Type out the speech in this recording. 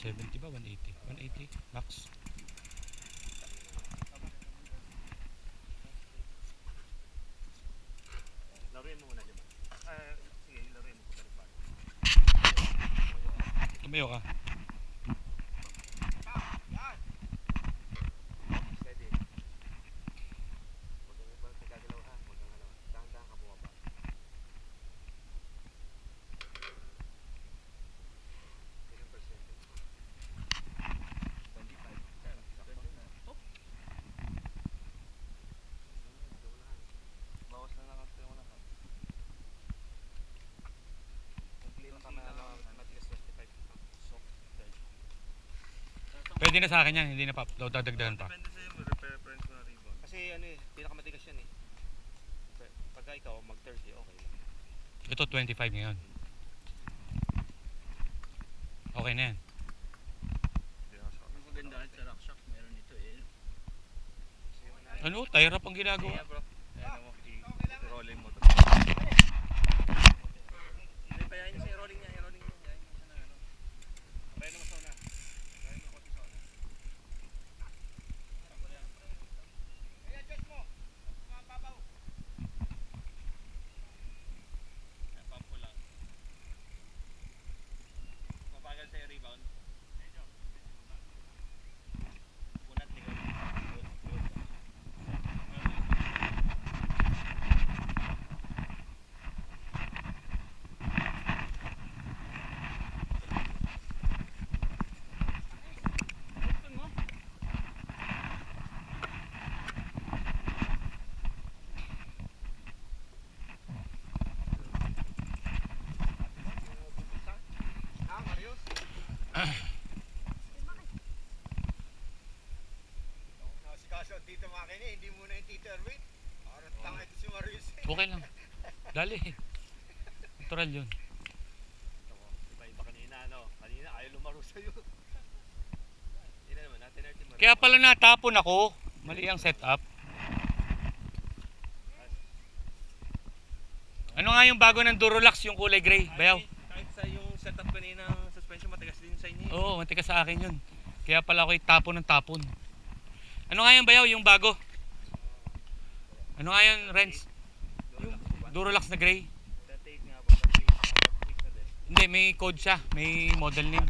170 ba? 180? 180 max. Laruin mo muna dyan. Sige, laruin mo po talaga. Tumayo ka. Steady. Huwag kang nagkagalaw ha. Huwag kang ano. Dahan-dahan ka bumaba. Ilang percent? 25. Sakto na. Bawas na lang ang unahan. Complete ka na matigas 25. Soft. Pwede na sa akin yan, hindi na pa. Dadagdagan pa. Depende sa'yo, reference mo na rebound. Kasi ano eh, pinakamatigas yan eh. Pagka ikaw mag-30, okay lang. Ito 25 ngayon. Okay na yan. Ang maganda sa rock shock, meron ito eh. Ano? Tie wrap ang ginagawa. Yeah bro. Ayan mo, i-rolling mo to. Hindi, payahin niya siya, i-rolling niya, i-rolling niya. Payahin mo siya na ano. Payahin mo sa una. Payahin mo konti sa una. I-adjust mo. Mababaw. Ayan, pump ko lang. Mabagal sa'yo rebound. Unat, likod. Kaso Tito Makine, hindi muna yung Tito Erwin. Parang tanga ito si Marius. Okay lang. Dali. Natural yun. Iba-iba kanina, ano? Kanina ayaw lumaro sa'yo. Hindi na naman natin natin. Kaya pala natapon ako. Mali ang setup. Ano nga yung bago ng Durolax, yung kulay gray, bayaw? Kahit sa yung setup kanina ng suspension, matigas din sa inyo. Oo, matigas sa akin yun. Kaya pala ako tapon ng tapon. Ano nga yung bayaw, yung bago? Ano nga yung Renz? Yung Durolax na gray? That 8 nga po, 38 na din. Hindi, may code siya, may model name.